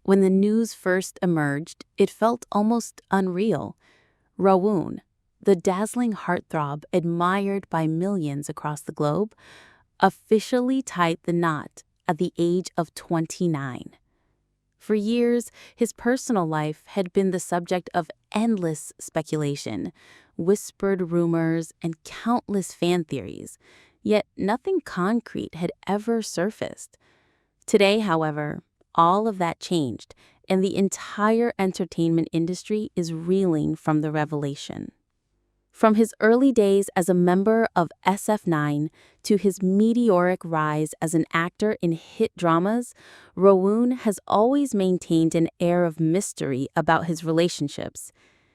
When the news first emerged, it felt almost unreal. Rowoon, the dazzling heartthrob admired by millions across the globe, officially tied the knot at the age of 29. For years, his personal life had been the subject of endless speculation, whispered rumors, and countless fan theories, yet nothing concrete had ever surfaced. Today, however, all of that changed, and the entire entertainment industry is reeling from the revelation. From his early days as a member of SF9 to his meteoric rise as an actor in hit dramas, Rowoon has always maintained an air of mystery about his relationships.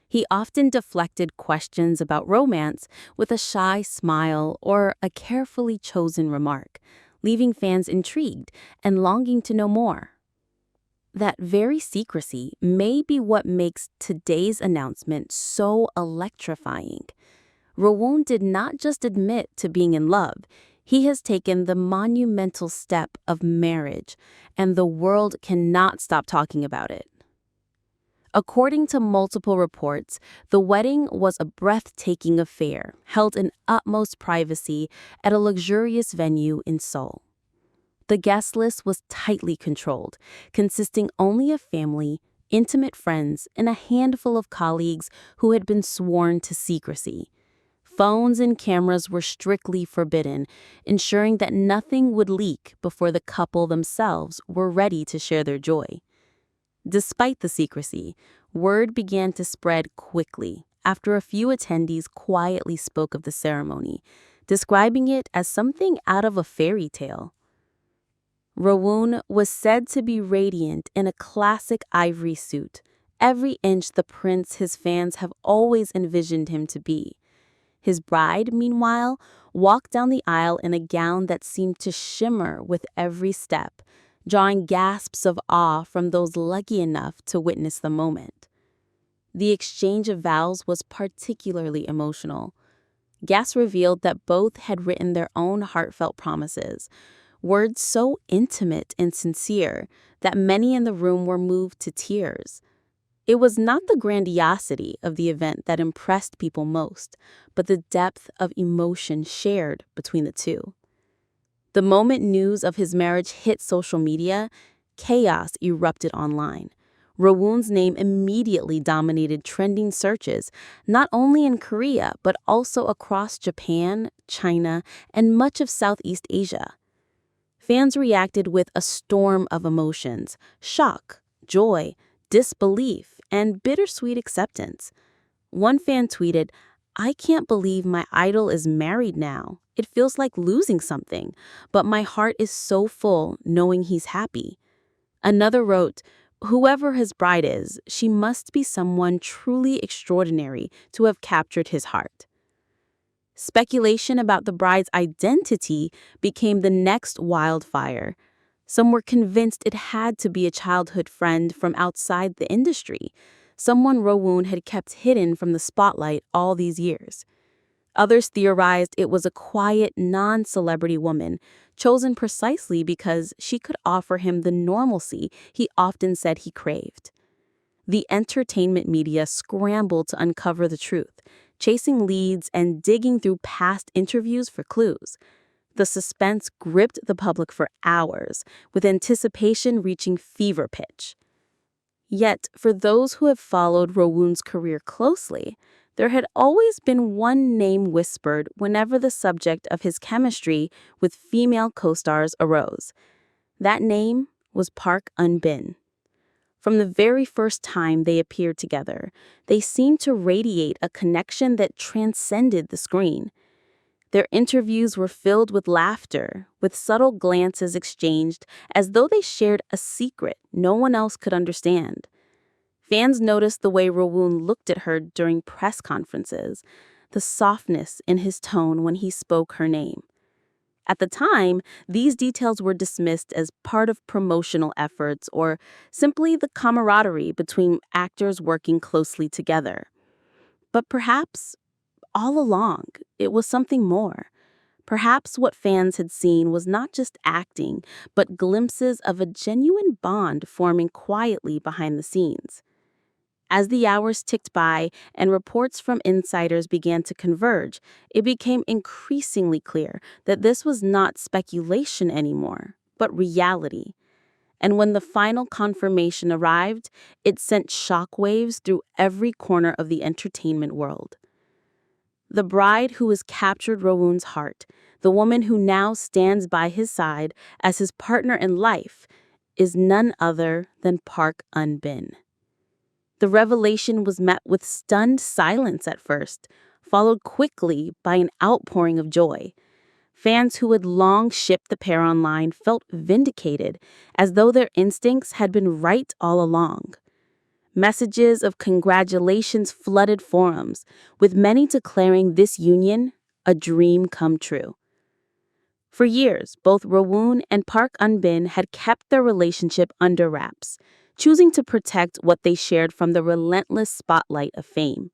He often deflected questions about romance with a shy smile or a carefully chosen remark, leaving fans intrigued and longing to know more. That very secrecy may be what makes today's announcement so electrifying. Rowoon did not just admit to being in love, he has taken the monumental step of marriage, and the world cannot stop talking about it. According to multiple reports, the wedding was a breathtaking affair held in utmost privacy at a luxurious venue in Seoul. The guest list was tightly controlled, consisting only of family, intimate friends, and a handful of colleagues who had been sworn to secrecy. Phones and cameras were strictly forbidden, ensuring that nothing would leak before the couple themselves were ready to share their joy. Despite the secrecy, word began to spread quickly after a few attendees quietly spoke of the ceremony, describing it as something out of a fairy tale. Rowoon was said to be radiant in a classic ivory suit, every inch the prince his fans have always envisioned him to be. His bride, meanwhile, walked down the aisle in a gown that seemed to shimmer with every step, drawing gasps of awe from those lucky enough to witness the moment. The exchange of vows was particularly emotional. Guests revealed that both had written their own heartfelt promises, words so intimate and sincere that many in the room were moved to tears. It was not the grandiosity of the event that impressed people most, but the depth of emotion shared between the two. The moment news of his marriage hit social media, chaos erupted online. Rowoon's name immediately dominated trending searches, not only in Korea, but also across Japan, China, and much of Southeast Asia. Fans reacted with a storm of emotions: shock, joy, disbelief, and bittersweet acceptance. One fan tweeted, "I can't believe my idol is married now. It feels like losing something, but my heart is so full knowing he's happy." Another wrote, "Whoever his bride is, she must be someone truly extraordinary to have captured his heart." Speculation about the bride's identity became the next wildfire. Some were convinced it had to be a childhood friend from outside the industry, someone Rowoon had kept hidden from the spotlight all these years. Others theorized it was a quiet, non-celebrity woman, chosen precisely because she could offer him the normalcy he often said he craved. The entertainment media scrambled to uncover the truth, chasing leads and digging through past interviews for clues. The suspense gripped the public for hours, with anticipation reaching fever pitch. Yet, for those who have followed Rowoon's career closely, there had always been one name whispered whenever the subject of his chemistry with female co-stars arose. That name was Park Eun-bin. From the very first time they appeared together, they seemed to radiate a connection that transcended the screen. Their interviews were filled with laughter, with subtle glances exchanged as though they shared a secret no one else could understand. Fans noticed the way Rowoon looked at her during press conferences, the softness in his tone when he spoke her name. At the time, these details were dismissed as part of promotional efforts or simply the camaraderie between actors working closely together. But perhaps, all along, it was something more. Perhaps what fans had seen was not just acting, but glimpses of a genuine bond forming quietly behind the scenes. As the hours ticked by and reports from insiders began to converge, it became increasingly clear that this was not speculation anymore, but reality. And when the final confirmation arrived, it sent shockwaves through every corner of the entertainment world. The bride who has captured Rowoon's heart, the woman who now stands by his side as his partner in life, is none other than Park Eun-bin. The revelation was met with stunned silence at first, followed quickly by an outpouring of joy. Fans who had long shipped the pair online felt vindicated, as though their instincts had been right all along. Messages of congratulations flooded forums, with many declaring this union a dream come true. For years, both Rowoon and Park Eun-bin had kept their relationship under wraps, choosing to protect what they shared from the relentless spotlight of fame.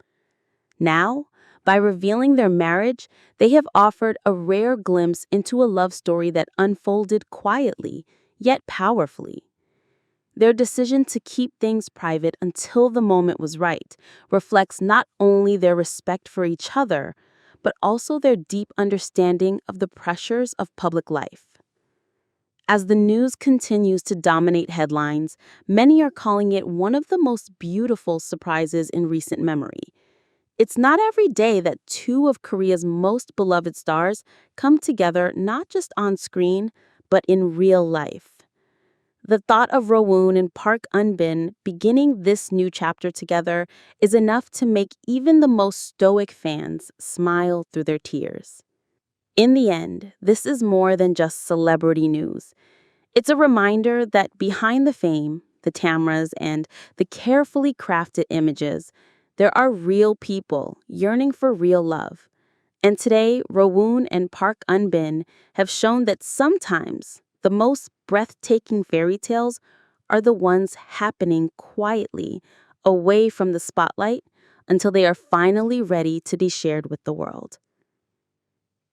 Now, by revealing their marriage, they have offered a rare glimpse into a love story that unfolded quietly, yet powerfully. Their decision to keep things private until the moment was right reflects not only their respect for each other, but also their deep understanding of the pressures of public life. As the news continues to dominate headlines, many are calling it one of the most beautiful surprises in recent memory. It's not every day that two of Korea's most beloved stars come together not just on screen, but in real life. The thought of Rowoon and Park Eun-bin beginning this new chapter together is enough to make even the most stoic fans smile through their tears. In the end, this is more than just celebrity news. It's a reminder that behind the fame, the cameras, and the carefully crafted images, there are real people yearning for real love. And today, Rowoon and Park Eun-bin have shown that sometimes the most breathtaking fairy tales are the ones happening quietly, away from the spotlight, until they are finally ready to be shared with the world.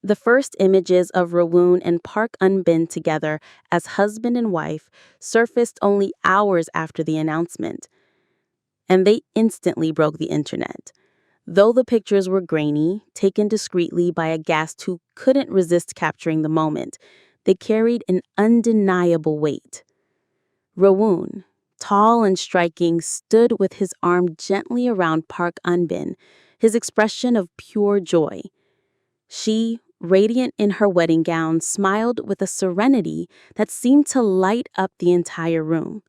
The first images of Rowoon and Park Eun-bin together as husband and wife surfaced only hours after the announcement, and they instantly broke the internet. Though the pictures were grainy, taken discreetly by a guest who couldn't resist capturing the moment, they carried an undeniable weight. Rowoon, tall and striking, stood with his arm gently around Park Eun-bin, his expression of pure joy. She, radiant in her wedding gown, smiled with a serenity that seemed to light up the entire room.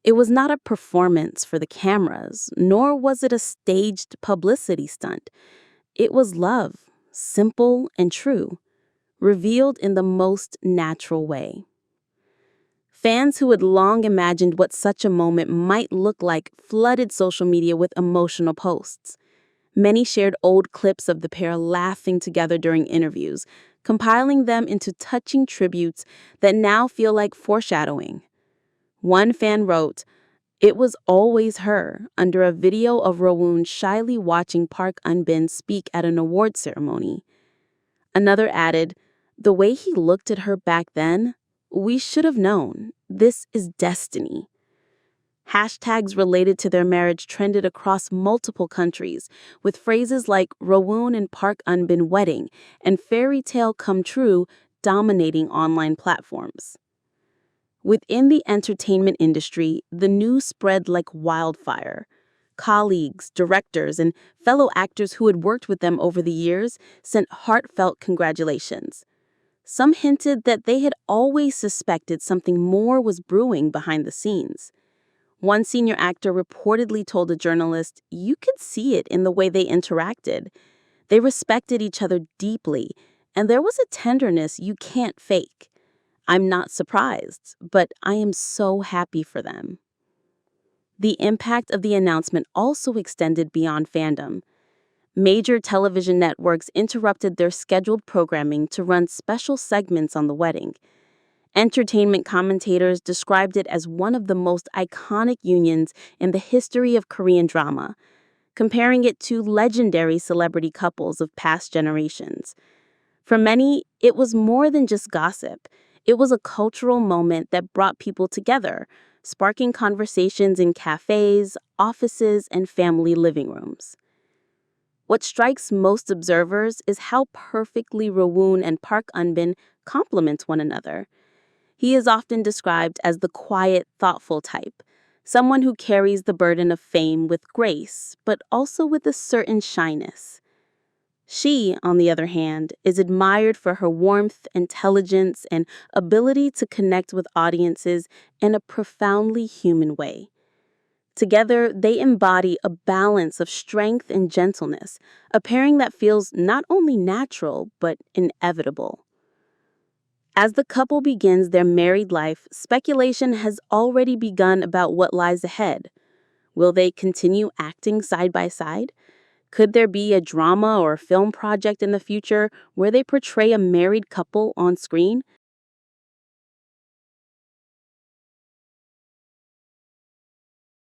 It was not a performance for the cameras, nor was it a staged publicity stunt. It was love, simple and true, revealed in the most natural way. Fans who had long imagined what such a moment might look like flooded social media with emotional posts. Many shared old clips of the pair laughing together during interviews, compiling them into touching tributes that now feel like foreshadowing. One fan wrote, "It was always her," under a video of Rowoon shyly watching Park Eun-bin speak at an award ceremony. Another added, "The way he looked at her back then, we should have known. This is destiny." Hashtags related to their marriage trended across multiple countries, with phrases like Rowoon and Park Eun-bin wedding and fairy tale come true dominating online platforms. Within the entertainment industry, the news spread like wildfire. Colleagues, directors, and fellow actors who had worked with them over the years sent heartfelt congratulations. Some hinted that they had always suspected something more was brewing behind the scenes. One senior actor reportedly told a journalist, "You could see it in the way they interacted. They respected each other deeply, and there was a tenderness you can't fake. I'm not surprised, but I am so happy for them." The impact of the announcement also extended beyond fandom. Major television networks interrupted their scheduled programming to run special segments on the wedding. Entertainment commentators described it as one of the most iconic unions in the history of Korean drama, comparing it to legendary celebrity couples of past generations. For many, it was more than just gossip. It was a cultural moment that brought people together, sparking conversations in cafes, offices, and family living rooms. What strikes most observers is how perfectly Rowoon and Park Eun-bin complement one another. He is often described as the quiet, thoughtful type, someone who carries the burden of fame with grace, but also with a certain shyness. She, on the other hand, is admired for her warmth, intelligence, and ability to connect with audiences in a profoundly human way. Together, they embody a balance of strength and gentleness, a pairing that feels not only natural, but inevitable. As the couple begins their married life, speculation has already begun about what lies ahead. Will they continue acting side by side? Could there be a drama or film project in the future where they portray a married couple on screen?